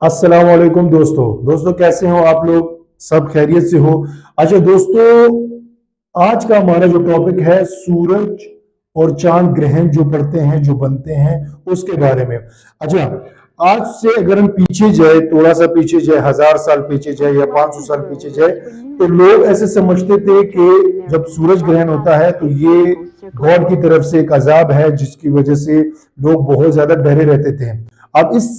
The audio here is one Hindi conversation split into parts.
अस्सलाम वालेकुम दोस्तों कैसे हो आप लोग। सब खैरियत से हो। अच्छा दोस्तों, आज का हमारा जो टॉपिक है सूरज और चांद ग्रहण जो पड़ते हैं जो बनते हैं उसके बारे में। अच्छा, आज से अगर हम पीछे जाए, थोड़ा सा पीछे जाए, 1000 साल पीछे जाए या 500 साल पीछे जाए, तो लोग ऐसे समझते थे कि जब सूरज ग्रहण होता है तो ये गॉड की तरफ से एक अजाब है जिसकी वजह से लोग बहुत ज्यादा डरे रहते थे। अब इस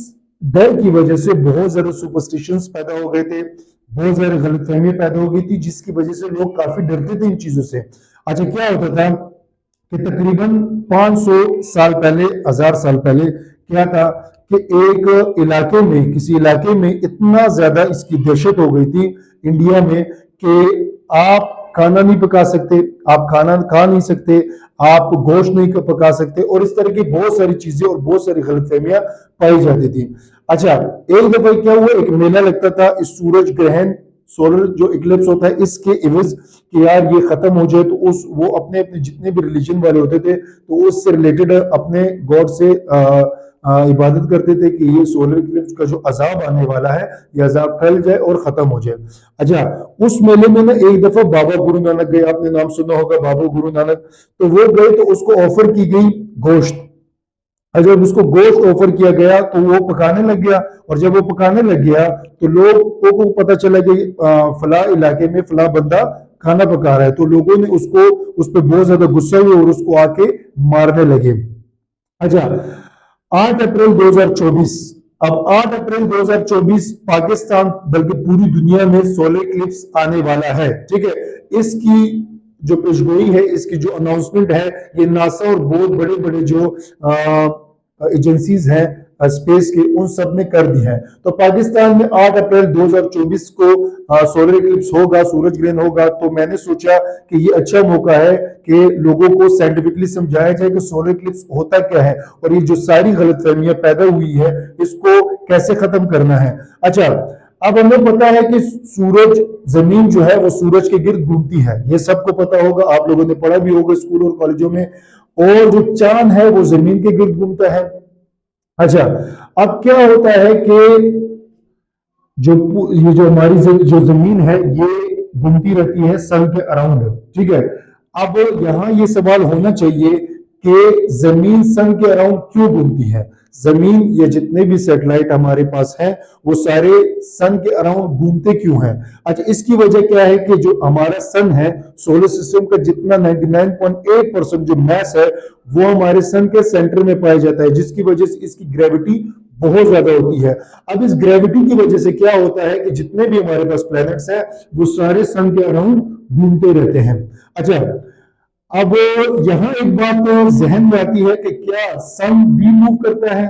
डर की वजह से बहुत ज्यादा सुपरस्टिशंस पैदा हो गए थे, बहुत ज्यादा गलतफहमियां पैदा हो गई थी, जिसकी वजह से लोग काफी डरते थे इन चीजों से। अच्छा, क्या होता था कि तकरीबन 500 साल पहले, 1000 साल पहले क्या था कि एक इलाके में, किसी इलाके में इतना ज्यादा इसकी दहशत हो गई थी इंडिया में कि आप खाना नहीं पका सकते, आप खाना खा नहीं सकते, आप गोश्त नहीं पका सकते, और इस तरह की बहुत सारी चीजें और बहुत सारी गलतफहमियां पाई जाती थी। अच्छा, एक दफा क्या हुआ, एक मेला लगता था इस सूरज ग्रहण, सोलर जो इक्लिप्स होता है, इसके इवज कि यार ये खत्म हो जाए, तो उस वो अपने अपने जितने भी रिलीजन वाले होते थे तो उससे रिलेटेड अपने गॉड से इबादत करते थे कि ये सोलर इक्लिप्स का जो अजाब आने वाला है ये अजाब फैल जाए और खत्म हो जाए। अच्छा, उस मेले में ना एक दफा बाबा गुरु नानक गए, आपने नाम सुना होगा बाबा गुरु नानक। तो वो गए तो उसको ऑफर की गई गोश्त। और जब उसको गोश्त ऑफर किया गया तो वो पकाने लग गया, और जब वो पकाने लग गया तो लोगों को पता चला कि फला इलाके में फला बंदा खाना पका रहा है, तो लोगों ने उसको, उस पर बहुत ज्यादा गुस्सा हुआ और उसको आके मारने लगे। अच्छा, 8 अप्रैल 2024, अब 8 अप्रैल 2024 पाकिस्तान बल्कि पूरी दुनिया में सोलर इक्लिप्स आने वाला है। ठीक है, इसकी जो पेशगोई है, इसकी जो अनाउंसमेंट है, ये नासा और बहुत बड़े बड़े जो एजेंसीज हैं स्पेस के, उन सब ने कर दी है। तो पाकिस्तान में 8 अप्रैल 2024 को सोलर इक्लिप्स होगा, सूरज ग्रहण होगा। तो मैंने सोचा कि ये अच्छा मौका है कि लोगों को साइंटिफिकली समझाया जाए कि सोलर इक्लिप्स होता क्या है और ये जो सारी गलतफहमियां पैदा हुई है इसको कैसे खत्म करना है। अच्छा, अब हमें पता है कि सूरज, जमीन जो है वो सूरज के गिर्द घूमती है, ये सबको पता होगा, आप लोगों ने पढ़ा भी होगा स्कूल और कॉलेजों में। और जो चांद है वो जमीन के गिर्द घूमता है। अच्छा, अब क्या होता है कि जो ये जो हमारी जो जमीन है ये घूमती रहती है सन के अराउंड। ठीक है, अब यहां ये सवाल होना चाहिए कि जमीन सन के अराउंड क्यों घूमती है। जमीन या जितने भी सैटेलाइट हमारे पास हैं वो सारे सन के अराउंड घूमते क्यों हैं। अच्छा, इसकी वजह क्या है कि जो हमारा सन है, सोलर सिस्टम का जितना 99.8% जो मैस है वो हमारे सन के सेंटर में पाया जाता है, जिसकी वजह से इसकी ग्रेविटी बहुत ज्यादा होती है। अब इस ग्रेविटी की वजह से क्या होता है कि जितने भी हमारे पास प्लैनेट्स हैं वो सारे सन के अराउंड घूमते रहते हैं। अच्छा, अब यहां एक बात तो जहन में आती है कि क्या सन भी मूव करता है,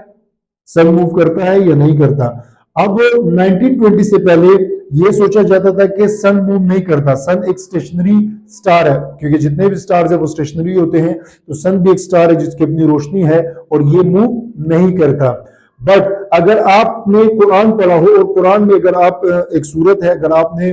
सन मूव करता है या नहीं करता। अब 1920 से पहले ये सोचा जाता था कि सन मूव नहीं करता, सन एक स्टेशनरी स्टार है, क्योंकि जितने भी स्टार्स है वो स्टेशनरी होते हैं, तो सन भी एक स्टार है जिसकी अपनी रोशनी है और ये मूव नहीं करता। बट अगर आपने कुरान पढ़ा हो और कुरान में अगर आप, एक सूरत है, अगर आपने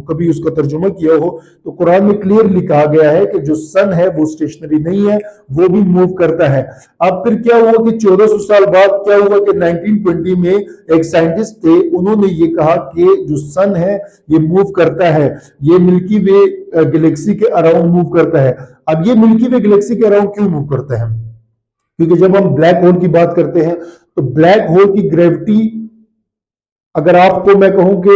कभी उसका तर्जुमा किया हो, तो कुरान में क्लियरली कहा गया है कि जो सन है वो स्टेशनरी नहीं है, वो भी मूव करता है। अब फिर क्या हुआ कि 1400 साल बाद क्या हुआ कि 1920 में एक साइंटिस्ट थे, उन्होंने ये कहा कि जो सन है ये मूव करता है, ये मिल्की वे गैलेक्सी के अराउंड मूव करता है। अब ये मिल्की वे गैलेक्सी के अराउंड क्यों मूव करता है, क्योंकि जब हम ब्लैक होल की बात करते हैं तो ब्लैक होल की ग्रेविटी, अगर आपको मैं कहूं कि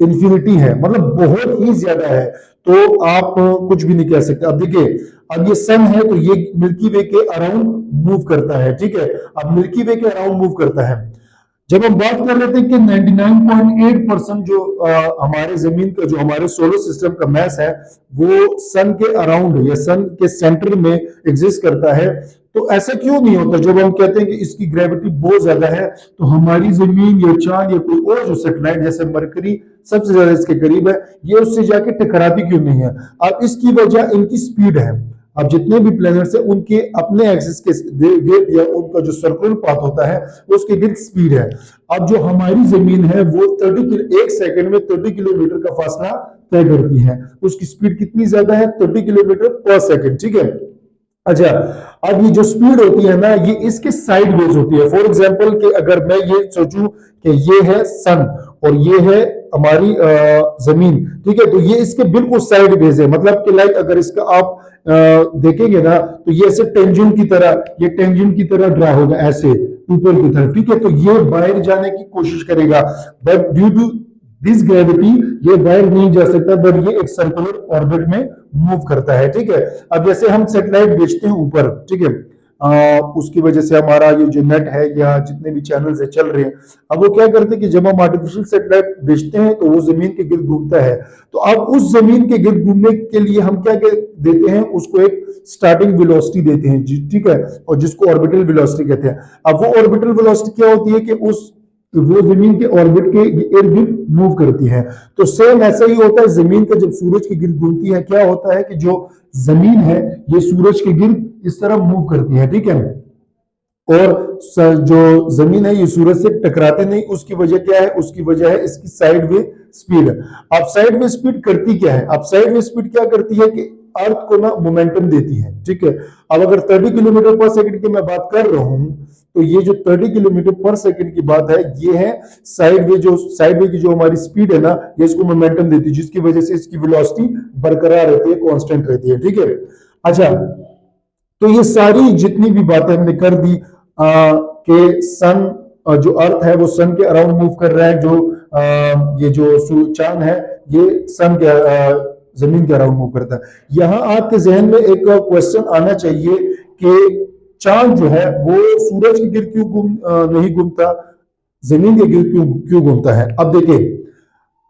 इंफिनिटी है, मतलब बहुत ही ज्यादा है, तो आप कुछ भी नहीं कह सकते। अब देखिए, अब ये सन है तो ये मिल्की वे के अराउंड मूव करता है। ठीक है, अब मिल्की वे के अराउंड मूव करता है। जब हम बात कर रहे थे कि 99.8% जो हमारे जमीन का, जो हमारे सोलर सिस्टम का मैस है वो सन के अराउंड या सन के सेंटर में एग्जिस्ट करता है, तो ऐसा क्यों नहीं होता। जब हम कहते हैं कि इसकी ग्रेविटी बहुत ज्यादा है, तो हमारी जमीन या चांद या कोई और जो सैटेलाइट जैसे मरकरी सबसे ज्यादा इसके करीब है, ये उससे जाके टकराती क्यों नहीं है। अब इसकी वजह इनकी स्पीड है। अब जितने भी प्लैनेट्स हैं उनके अपने एक्सिस के गिर्द या उनका जो सर्कुलर पाथ होता है उसके गिर्द स्पीड है। अब जो हमारी जमीन है वो 1 सेकंड में 30 किलोमीटर का फासला तय करती है, उसकी स्पीड कितनी ज्यादा है, 30 किलोमीटर पर सेकंड। ठीक है, अच्छा, अब ये जो स्पीड होती है ना, ये इसके साइड वेज होती है। फॉर एग्जाम्पल कि अगर मैं ये सोचूं कि ये है सन और ये है हमारी जमीन, ठीक है, तो ये इसके बिल्कुल साइड वेज है। मतलब कि लाइक अगर इसका आप देखेंगे ना, तो ये ऐसे टेंजेंट की तरह, ये टेंजेंट की तरह ड्रा होगा ऐसे ऊपर की तरफ, ठीक है। तो ये बाहर जाने की कोशिश करेगा, but due to this gravity ये बाहर नहीं जा सकता, बट ये एक सर्कुलर ऑर्बिट में मूव करता है, ठीक है। अब जैसे हम सैटेलाइट भेजते हैं ऊपर, ठीक है, उसकी वजह से हमारा ये जो नेट है या जितने भी चैनल्स है चल रहे हैं, अब वो क्या करते हैं कि जब हम आर्टिफिशियल सैटेलाइट भेजते हैं तो वो जमीन के गिर्द घूमता है। तो अब उस जमीन के गिर्द घूमने के लिए हम क्या देते हैं, उसको एक स्टार्टिंग वेलोसिटी देते हैं, ठीक है, और जिसको ऑर्बिटल वेलोसिटी कहते हैं। अब वो ऑर्बिटल वेलोसिटी क्या होती है कि उस वो जमीन के ऑर्बिट के इर्द गिर्द मूव करती है। तो सेम ऐसा ही होता है, जमीन का जब सूरज के गिर्द घूमती है, क्या होता है कि जो जमीन है ये सूरज के गिर्द इस तरह मूव करती है, ठीक है। और जो जमीन है ये सूरज से टकराते नहीं, उसकी वजह क्या है, उसकी वजह है इसकी साइड वे स्पीड। अब साइड वे स्पीड करती क्या है, अब साइड वे स्पीड क्या करती है कि अर्थ को ना मोमेंटम देती है, ठीक है। अब अगर 30 किलोमीटर पर सेकंड की मैं बात कर रहा हूं, तो ये जो 30 किलोमीटर पर सेकंड की बात है, ये है साइड वे की जो हमारी स्पीड है ना, ये इसको मोमेंटम देती है, जिसकी वजह से इसकी वेलोसिटी बरकरार रहती है, कांस्टेंट रहती है, ठीक है। अच्छा, तो ये सारी जितनी भी बातें हमने कर दी कि सन जो अर्थ है वो सन के अराउंड मूव कर रहा है, जो ये जो चांद है ये सन के जमीन के अराउंड मूव करता है। यहां आपके जहन में एक क्वेश्चन आना चाहिए कि चांद जो है वो सूरज के गिर्द क्यों नहीं घूमता, जमीन के गिर्द क्यों क्यों घूमता है। अब देखिए,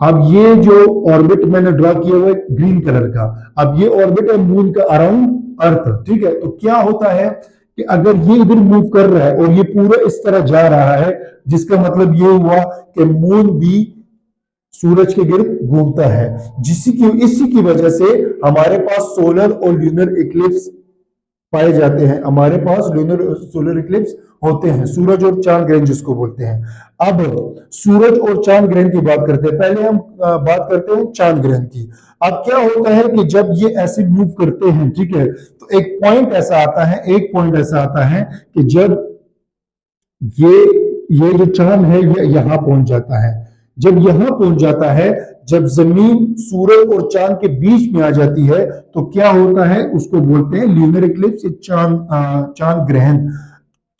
अब ये जो ऑर्बिट मैंने ड्रा किया हुआ है ग्रीन कलर का, अब ये ऑर्बिट है मून का अराउंड अर्थ, ठीक है। तो क्या होता है कि अगर ये इधर मूव कर रहा है और ये पूरा इस तरह जा रहा है, जिसका मतलब ये हुआ कि मून भी सूरज के गिर्द घूमता है, इसी की वजह से हमारे पास सोलर और ल्यूनर इक्लिप्स पाए जाते हैं, हमारे पास लूनर सोलर इक्लिप्स होते हैं, सूरज और चांद ग्रहण जिसको बोलते हैं। अब सूरज और चांद ग्रहण की बात करते हैं, पहले हम बात करते हैं चांद ग्रहण की। अब क्या होता है कि जब ये ऐसे मूव करते हैं, ठीक है, तो एक पॉइंट ऐसा आता है, एक पॉइंट ऐसा आता है कि जब ये ये जो चांद है ये यहां पहुंच जाता है, जब यहां पहुंच जाता है, जब जमीन सूरज और चांद के बीच में आ जाती है, तो क्या होता है, उसको बोलते हैं ल्यूनर इक्लिप्स, चांद ग्रहण।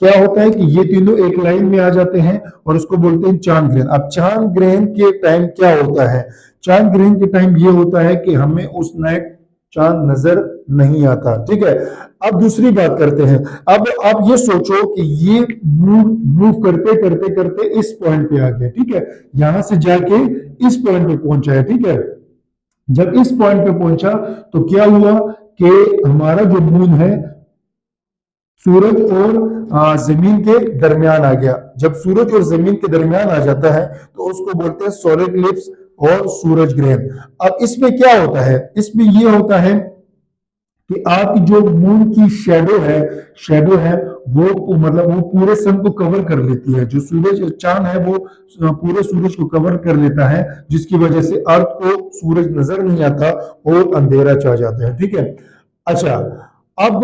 क्या होता है कि ये तीनों एक लाइन में आ जाते हैं और उसको बोलते हैं चांद ग्रहण। अब चांद ग्रहण के टाइम क्या होता है, चांद ग्रहण के टाइम ये होता है कि हमें उस नाइट चांद नजर नहीं आता, ठीक है। अब दूसरी बात करते हैं, अब आप ये सोचो कि ये मूव मूव करते करते करते इस पॉइंट पे आ गया, ठीक है, यहां से जाके इस पॉइंट पे पहुंचा है, ठीक है। जब इस पॉइंट पे पहुंचा तो क्या हुआ कि हमारा जो मून है सूरज और जमीन के दरमियान आ गया। जब सूरज और जमीन के दरमियान आ जाता है तो उसको बोलते हैं सोलर इक्लिप्स और सूरज ग्रहण। अब इसमें क्या होता है, इसमें यह होता है कि आपकी जो मून की शेडो है वो मतलब वो पूरे सन को कवर कर लेती है, जो सूरज चांद है वो पूरे सूरज को कवर कर लेता है, जिसकी वजह से अर्थ को सूरज नजर नहीं आता और अंधेरा छा जाता है, ठीक है। अच्छा, अब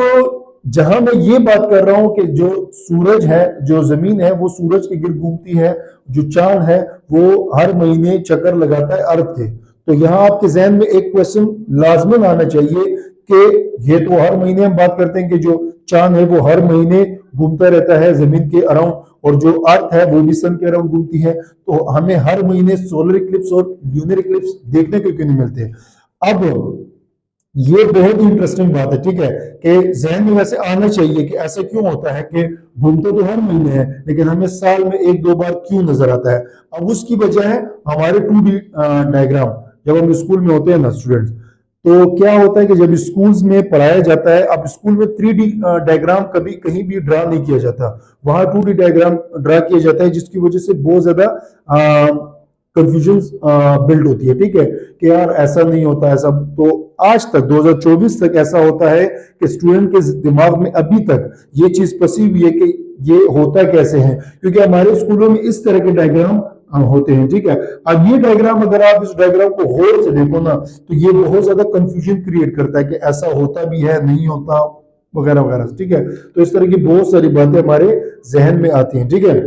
जहां मैं ये बात कर रहा हूं कि जो सूरज है, जो जमीन है वो सूरज के गिर्द घूमती है, जो चांद है वो हर महीने चक्कर लगाता है अर्थ के। तो यहां आपके जहन में एक क्वेश्चन लाजमन आना चाहिए कि ये तो हर महीने हम बात करते हैं कि जो चांद है वो हर महीने घूमता रहता है जमीन के अराउंड, और जो अर्थ है वो भी सन के अराउंड घूमती है, तो हमें हर महीने सोलर इक्लिप्स और ल्यूनर इक्लिप्स देखने को क्यों नहीं मिलते। अब ये बहुत ही इंटरेस्टिंग बात है, ठीक है, कि जहन में वैसे आना चाहिए कि ऐसा क्यों होता है कि घूमते तो हर महीने हैं लेकिन हमें साल में एक दो बार क्यों नजर आता है। अब उसकी वजह है हमारे 2D डायग्राम। जब हम स्कूल में होते हैं ना स्टूडेंट्स, तो क्या होता है कि जब स्कूल्स में पढ़ाया जाता है, अब स्कूल में 3D डायग्राम कभी कहीं भी ड्रा नहीं किया जाता, वहां 2D डायग्राम ड्रा किया जाता है, जिसकी वजह से बहुत ज्यादा कंफ्यूजन बिल्ड होती है, ठीक है, कि यार ऐसा नहीं होता ऐसा। तो आज तक 2024 तक ऐसा होता है कि स्टूडेंट के दिमाग में अभी तक ये चीज फंसी हुई है कि ये होता कैसे है, क्योंकि हमारे स्कूलों में इस तरह के डायग्राम होते हैं, ठीक है। अब ये डायग्राम अगर आप इस डायग्राम को गौर से देखो ना, तो ये बहुत ज्यादा कंफ्यूजन क्रिएट करता है कि ऐसा होता भी है नहीं होता, वगैरह वगैरह, ठीक है। तो इस तरह की बहुत सारी बातें हमारे जहन में आती हैं, ठीक है।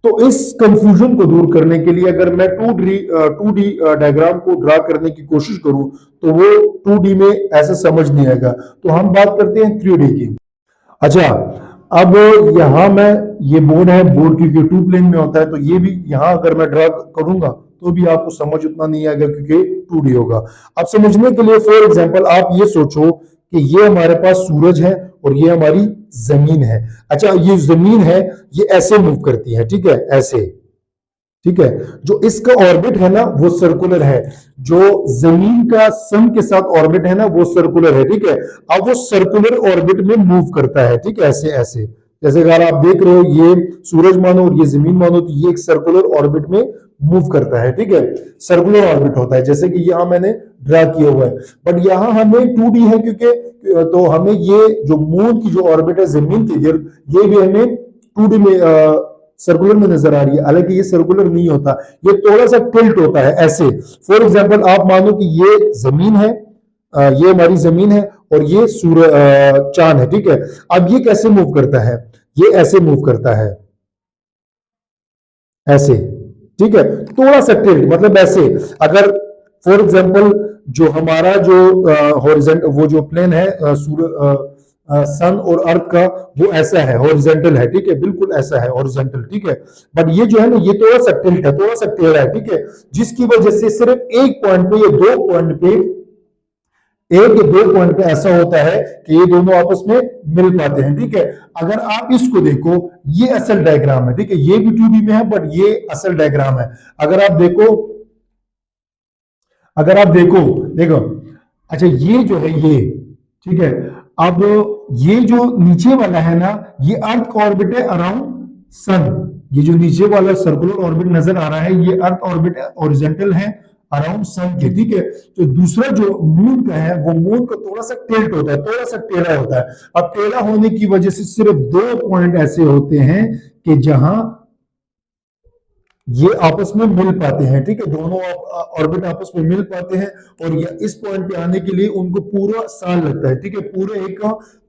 तो इस कंफ्यूजन को दूर करने के लिए अगर मैं टू डी डायग्राम को ड्रा करने की कोशिश करूं तो वो 2D में ऐसा समझ नहीं आएगा। तो हम बात करते हैं 3D की। अच्छा, अब यहां मैं, ये बोर्ड है, बोर्ड क्योंकि टू प्लेन में होता है तो ये भी यहां अगर मैं ड्रा करूंगा तो भी आपको समझ उतना नहीं आएगा क्योंकि 2D होगा। अब समझने के लिए फॉर एग्जांपल आप ये सोचो कि ये हमारे पास सूरज है और ये हमारी जमीन है। अच्छा, ये जमीन है, ये ऐसे मूव करती है, ठीक है, ऐसे, ठीक है। जो इसका ऑर्बिट है ना वो सर्कुलर है, जो जमीन का सन के साथ ऑर्बिट है ना वो सर्कुलर है, ठीक है। अब वो सर्कुलर ऑर्बिट में मूव करता है, ठीक है, ऐसे ऐसे। जैसे अगर आप देख रहे हो ये सूरज मानो और ये जमीन मानो तो ये एक सर्कुलर ऑर्बिट में मूव करता है, ठीक है। सर्कुलर ऑर्बिट होता है जैसे कि यहां मैंने ड्रा किया हुआ है। बट यहां हमें 2D है क्योंकि तो हमें ये जो मून की जो ऑर्बिट है जमीन के गिर्द, ये भी हमें 2D में सर्कुलर में नजर आ रही है। हालांकि ये सर्कुलर नहीं होता, ये थोड़ा सा टिल्ट होता है ऐसे। फॉर एग्जांपल आप मानो कि ये जमीन है, ये हमारी जमीन है और ये सूरज चांद है, ठीक है। अब ये कैसे मूव करता है, ये ऐसे मूव करता है, ऐसे, ठीक है। थोड़ा सा टिल्ट मतलब ऐसे। अगर फॉर एग्जांपल जो हमारा जो हॉरिजॉन्ट वो जो प्लेन है सन और अर्थ का, वो ऐसा है, हॉरिजॉन्टल है, ठीक है, बिल्कुल ऐसा है हॉरिजॉन्टल, ठीक है। बट ये जो है ना ये थोड़ा सा टिल्ट है, थोड़ा सा टेढ़ा है, ठीक है। जिसकी वजह से सिर्फ एक पॉइंट पे, ये दो पॉइंट पे, एक या दो पॉइंट पे ऐसा होता है कि ये दोनों आपस में मिल पाते हैं, ठीक है। अगर आप इसको देखो, ये असल डायग्राम है, ठीक है, ये भी 2D में है बट ये असल डायग्राम है। अगर आप देखो, अगर आप देखो, देखो, अच्छा ये जो है ये, ठीक है। अब ये जो नीचे वाला है ना, ये अर्थ का ऑर्बिट है अराउंड सन। ये जो नीचे वाला सर्कुलर ऑर्बिट नजर आ रहा है ये अर्थ ऑर्बिट हॉरिजॉन्टल है अराउंड सन के, ठीक है। तो दूसरा जो मून का है वो मून का थोड़ा सा टिल्ट होता है, थोड़ा सा टेढ़ा होता है। अब टेढ़ा होने की वजह से सिर्फ दो पॉइंट ऐसे होते हैं कि जहां ये आपस में मिल पाते हैं, ठीक है, दोनों ऑर्बिट आपस में मिल पाते हैं। और ये इस पॉइंट पे आने के लिए उनको पूरा साल लगता है, ठीक है, पूरे एक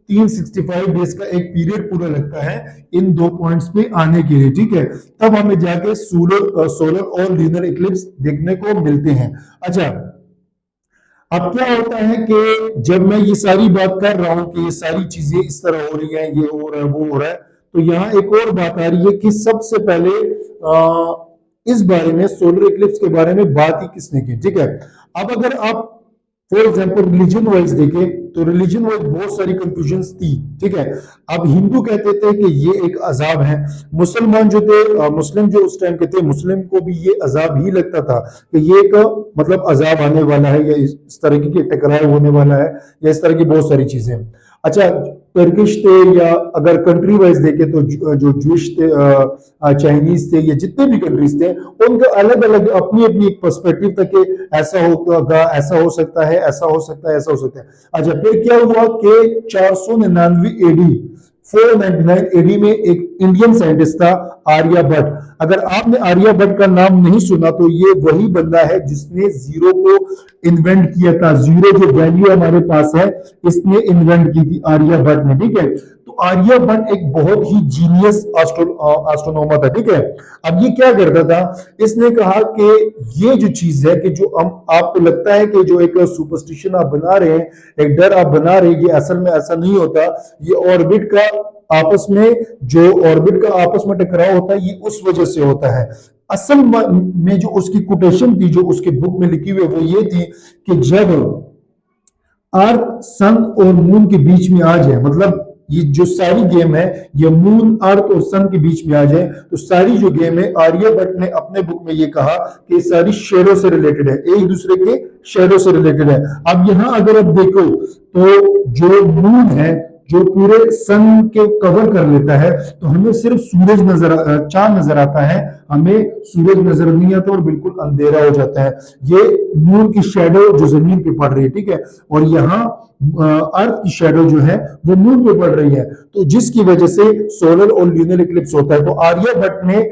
365 डेज का एक पीरियड पूरा लगता है इन दो पॉइंट्स पे आने के लिए, ठीक है। तब हमें जाके सोलर और ल्यूनर इक्लिप्स देखने को मिलते हैं। अच्छा, अब क्या होता है कि जब मैं ये सारी बात कर रहा हूं कि ये सारी चीजें इस तरह हो रही हैं, ये हो रहा है, वो हो रहा है, तो यहाँ एक और बात आ रही है कि सबसे पहले इस बारे में, सोलर इक्लिप्स के बारे में बात ही किसने की, ठीक है। अब अगर आप फॉर एग्जाम्पल रिलीजन वाइज देखें तो रिलीजन वाइज बहुत सारी कंफ्यूजन थी, ठीक है। अब हिंदू कहते थे कि ये एक अजाब है, मुसलमान जो थे, मुस्लिम जो उस टाइम के थे, मुस्लिम को भी ये अजाब ही लगता था कि ये एक मतलब अजाब आने वाला है या इस तरह की टकराव होने वाला है या इस तरह की बहुत सारी चीजें। अच्छा, टर्किश थे या अगर कंट्री वाइज देखें तो जो जूश थे, चाइनीज थे या जितने भी कंट्रीज थे, उनका अलग अलग अपनी अपनी एक पर्सपेक्टिव था कि ऐसा होगा, ऐसा हो सकता है, ऐसा हो सकता है, ऐसा हो सकता है। अच्छा, फिर क्या हुआ कि 499 एडी 499 एडी में एक इंडियन साइंटिस्ट था आर्यभट्ट। अगर आपने आर्यभट्ट का नाम नहीं सुना तो ये वही बंदा है जिसने जीरो को इन्वेंट किया था। जीरो जो वैल्यू हमारे पास है इसने इन्वेंट की थी आर्यभट्ट ने, ठीक है। तो आर्यभट्ट एक बहुत ही जीनियस एस्ट्रोनॉमर था, ठीक है। अब ये क्या करता था, इसने कहा कि ये जो चीज है कि जो हम आपको लगता है कि जो एक सुपरस्टिशन आप बना रहे हैं, एक डर आप बना रहे हैं, ये असल में ऐसा नहीं होता। ये ऑर्बिट का आपस में, जो ऑर्बिट का आपस में टकराव होता है ये उस वजह से होता है। असल में जो उसकी कोटेशन थी, जो उसके बुक में लिखी हुई, वो ये थी कि जब अर्थ सन और मून के बीच में आ जाए, मतलब ये जो सारी गेम है ये मून अर्थ और सन के बीच में आ जाए, तो सारी जो गेम है, आर्यभट्ट ने अपने बुक में ये कहा कि सारी शेडो से रिलेटेड है, एक दूसरे के शेडो से रिलेटेड है। अब यहां अगर आप देखो तो जो मून है जो पूरे सन के कवर कर लेता है, तो हमें सिर्फ सूरज चांद नजर आता है, हमें सूरज नजर नहीं आता और बिल्कुल अंधेरा हो जाता है। ये मून की शेडो जो जमीन पे पड़ रही है, ठीक है, और यहाँ अर्थ की शेडो जो है वो मून पे पड़ रही है, तो जिसकी वजह से सोलर और ल्यूनर इक्लिप्स होता है। तो आर्यभट्ट ने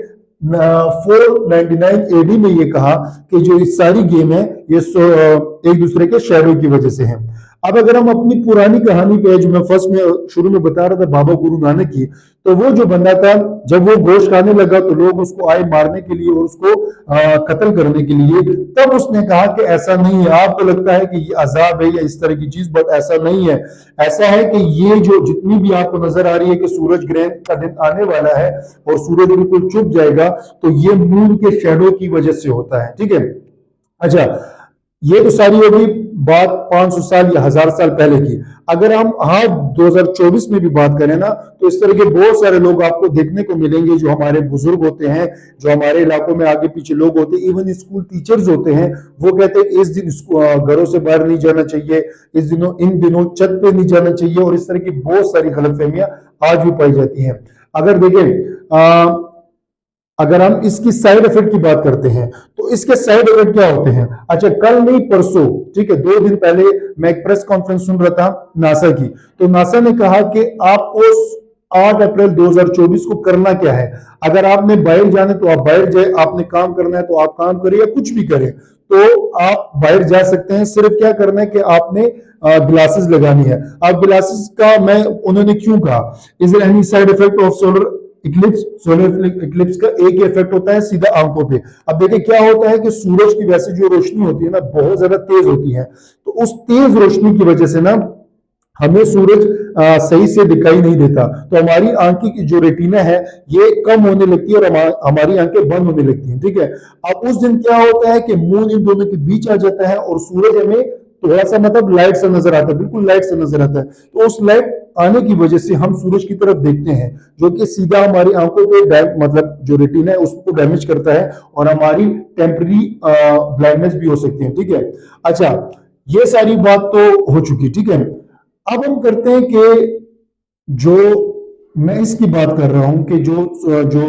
499 एडी में ये कहा कि जो इस सारी गेम है ये एक दूसरे के शेडो की वजह से है। अब अगर हम अपनी पुरानी कहानी पे, जो मैं फर्स्ट में शुरू में बता रहा था बाबा गुरु नानक की, तो वो जो बंदा था, जब वो गोश्त खाने लगा तो लोग उसको आए मारने के लिए और उसको कत्ल करने के लिए। तब उसने कहा कि ऐसा नहीं है, आपको लगता है कि ये अजाब है या इस तरह की चीज, बट ऐसा नहीं है। ऐसा है कि ये जो जितनी भी आपको नजर आ रही है कि सूरज ग्रहण का दिन आने वाला है और सूरज बिल्कुल चुप जाएगा, तो ये मून के शेडो की वजह से होता है, ठीक है। अच्छा, ये तो सारी होगी बात 500 साल या 1000 साल पहले की। अगर हम हाँ 2024 में भी बात करें ना, तो इस तरह के बहुत सारे लोग आपको देखने को मिलेंगे, जो हमारे बुजुर्ग होते हैं, जो हमारे इलाकों में आगे पीछे लोग होते हैं, इवन स्कूल टीचर्स होते हैं, वो कहते हैं इस दिन घरों से बाहर नहीं जाना चाहिए, इस दिनों इन दिनों छत पे नहीं जाना चाहिए, और इस तरह की बहुत सारी गलतफहमियां आज भी पाई जाती हैं। अगर देखें, अगर हम इसकी साइड इफेक्ट की बात करते हैं, तो इसके साइड इफेक्ट क्या होते हैं। अच्छा, कल नहीं परसों, ठीक है, 2 दिन पहले मैं एक प्रेस कॉन्फ्रेंस सुन रहा था नासा की। तो नासा ने कहा कि आपको 8 अप्रैल 2024 को करना क्या है। अगर आपने बाहर जाना तो आप बाहर जाए, आपने काम करना है तो आप काम करें या कुछ भी करें, तो आप बाहर जा सकते हैं। सिर्फ क्या करना है कि आपने ग्लासेस लगानी है। अब ग्लासेस का मैं उन्होंने क्यों कहा, is there any side effect of solar eclipse. Solar eclipse का एक ही इफेक्ट होता है, सीधा आंखों पे। अब देखिए क्या होता है कि सूरज की वैसे जो रोशनी होती है ना, बहुत ज्यादा तेज होती है, तो उस तेज रोशनी की वजह से ना हमें सूरज सही से दिखाई नहीं देता, तो हमारी आंखों की जो रेटिना है ये कम होने लगती है और हमारी आंखें बंद होने लगती हैं, ठीक है। अब उस दिन क्या होता है कि मून इन दोनों के बीच आ जाता है और सूरज हमें थोड़ा सा मतलब लाइट सा नजर आता है, बिल्कुल लाइट सा नजर आता है। तो उस लाइट आने की वजह से हम सूरज की तरफ देखते हैं, जो कि सीधा हमारी आंखों के मतलब जो रेटिना है उसको डैमेज करता है और हमारी टेम्पररी ब्लाइंडनेस भी हो सकती है, ठीक है। अच्छा, ये सारी बात तो हो चुकी, ठीक है। अब हम करते हैं कि जो मैं इसकी बात कर रहा हूं कि जो जो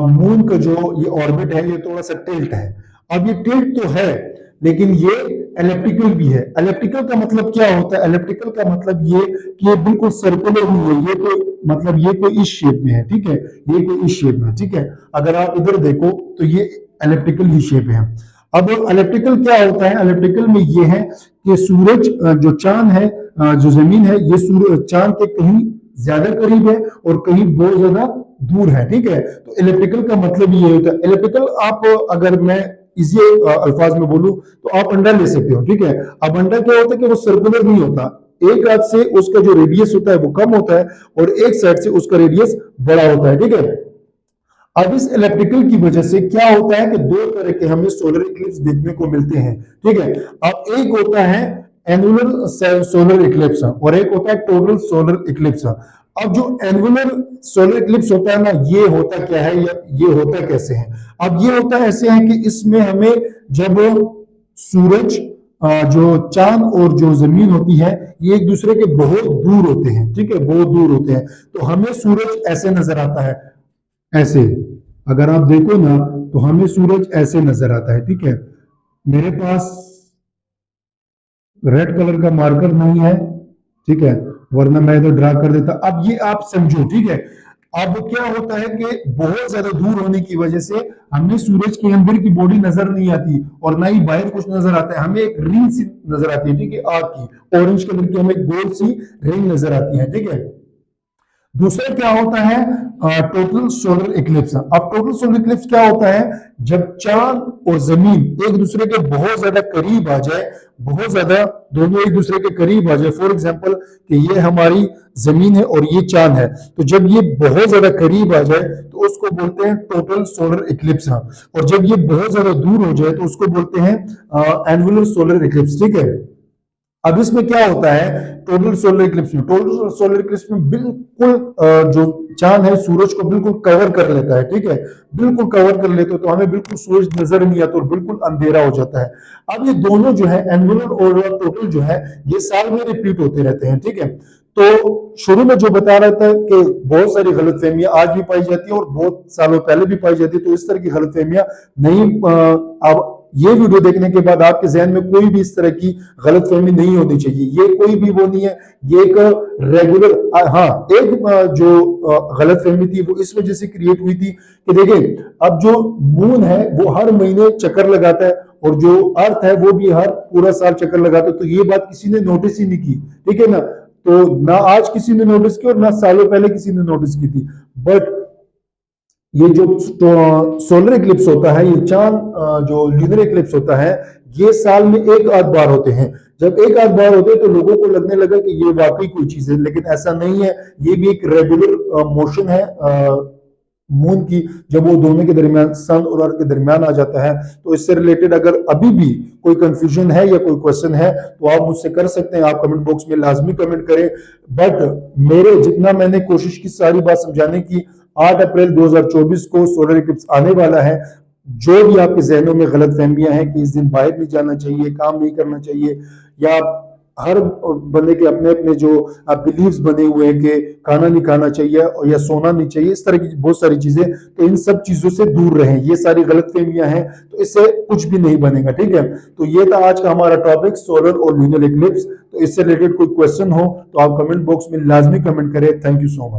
मून का जो ये ऑर्बिट है, ये थोड़ा सा टिल्ट है। अब ये टिल्ट तो है, लेकिन ये एलिप्टिकल भी है। एलिप्टिकल का मतलब क्या होता है, एलिप्टिकल का मतलब ये कि ये बिल्कुल सर्कुलर नहीं है, ये तो मतलब ये कोई इस शेप में है, ठीक है, ये कोई इस शेप में, ठीक है। अगर आप इधर देखो तो ये एलिप्टिकल ही शेप है। अब एलिप्टिकल क्या होता है, एलिप्टिकल में ये है कि सूरज जो चांद है, जो जमीन है, ये सूरज चांद के कहीं ज्यादा करीब है और कहीं बहुत ज्यादा दूर है, ठीक है। तो इलेक्ट्रिकल का मतलब ये होता है। इलेक्ट्रिकल आप, अगर मैं इजी अल्फाज में बोलूं, तो आप अंडा ले सकते हो, ठीक है। अब अंडा क्या होता है कि वो सर्कुलर नहीं होता, एक हाथ से उसका जो रेडियस होता है वो कम होता है और एक साइड से उसका रेडियस बड़ा होता है, ठीक है। अब इस इलेक्ट्रिकल की वजह से क्या होता है कि दो तरह के हमें सोलर इक्लिप्स देखने को मिलते हैं, ठीक है। अब एक होता है एनुलर सोलर इक्लिप्स और एक होता है टोटल सोलर इक्लिप्स। अब जो एनुलर सोलर इक्लिप्स होता है ना, ये होता क्या है या ये होता कैसे है। अब ये होता ऐसे है कि इसमें हमें जब सूरज, जो चांद और जो जमीन होती है, ये एक दूसरे के बहुत दूर होते हैं, ठीक है, बहुत दूर होते हैं, तो हमें सूरज ऐसे नजर आता है, ऐसे। अगर आप देखो ना तो हमें सूरज ऐसे नजर आता है, ठीक है। मेरे पास रेड कलर का मार्कर नहीं है, ठीक है, वरना मैं इधर ड्रा कर देता। अब ये आप समझो, ठीक है। अब क्या होता है कि बहुत ज्यादा दूर होने की वजह से हमें सूरज के अंदर की बॉडी नजर नहीं आती और ना ही बाहर कुछ नजर आता है, हमें एक रिंग सी नजर आती है, ठीक है, आग की, ऑरेंज कलर की हमें गोल सी रिंग नजर आती है, ठीक है। दूसरा क्या होता है, टोटल सोलर इक्लिप्स। अब टोटल सोलर इक्लिप्स क्या होता है, जब चांद और जमीन एक दूसरे के बहुत ज्यादा करीब आ जाए, बहुत ज्यादा दोनों एक दूसरे के करीब आ जाए। फॉर एग्जांपल कि ये हमारी जमीन है और ये चांद है, तो जब ये बहुत ज्यादा करीब आ जाए तो उसको बोलते हैं टोटल सोलर इक्लिप्स। और जब ये बहुत ज्यादा दूर हो जाए तो उसको बोलते हैं एनुलर सोलर इक्लिप्स, ठीक है। अब इसमें क्या होता है, टोटल सोलर इक्लिप्स में, टोटल सोलर इक्लिप्स में बिल्कुल जो चांद है सूरज को बिल्कुल कवर कर लेता है, ठीक है, बिल्कुल कवर कर लेते हो, तो हमें बिल्कुल सूरज नजर नहीं आता और बिल्कुल अंधेरा हो जाता है। अब ये दोनों जो है एनुलर और टोटल जो है, ये साल में रिपीट होते रहते हैं, ठीक है। तो शुरू में जो बता रहा था कि बहुत सारी गलतफहमियां आज भी पाई जाती है और बहुत सालों पहले भी पाई जाती है, तो इस तरह की गलतफहमियां नहीं, अब ये वीडियो देखने के बाद आपके जहन में कोई भी इस तरह की गलतफहमी नहीं होनी चाहिए। ये कोई भी वो नहीं है, ये एक रेगुलर, हाँ, एक जो गलतफहमी थी वो इस वजह से क्रिएट हुई थी कि देखिए, अब जो मून है वो हर महीने चक्कर लगाता है और जो अर्थ है वो भी हर पूरा साल चक्कर लगाता है। तो ये बात किसी ने नोटिस ही नहीं की, ठीक है ना। तो ना आज किसी ने नोटिस की और ना सालों पहले किसी ने नोटिस की थी। बट ये जो सोलर इक्लिप्स होता है, ये चांद जो ल्यूनर इक्लिप्स होता है, ये साल में एक आध बार होते हैं। जब एक आध बार होते हैं तो लोगों को लगने लगा कि ये वाकई कोई चीज है, लेकिन ऐसा नहीं है। ये भी एक रेगुलर मोशन है मून की। जब वो दोनों के दरमियान, सन और अर्थ के दरमियान आ जाता है। तो इससे रिलेटेड अगर अभी भी कोई कंफ्यूजन है या कोई क्वेश्चन है तो आप मुझसे कर सकते हैं, आप कमेंट बॉक्स में लाजमी कमेंट करें। बट मेरे जितना मैंने कोशिश की सारी बात समझाने की, 8 अप्रैल 2024 को सोलर इक्लिप्स आने वाला है। जो भी आपके जहनों में गलत फहमियां हैं कि इस दिन बाहर नहीं जाना चाहिए, काम नहीं करना चाहिए, या हर बंदे के अपने अपने जो बिलीव्स बने हुए हैं कि खाना नहीं खाना चाहिए और या सोना नहीं चाहिए, इस तरह की बहुत सारी चीजें, तो इन सब चीजों से दूर रहें। ये सारी गलतफहमियां हैं, तो इससे कुछ भी नहीं बनेगा, ठीक है। तो ये था आज का हमारा टॉपिक, सोलर और ल्यूनर इक्लिप्स। तो इससे रिलेटेड कोई क्वेश्चन हो तो आप कमेंट बॉक्स में लाजमी कमेंट करें। Thank you so much.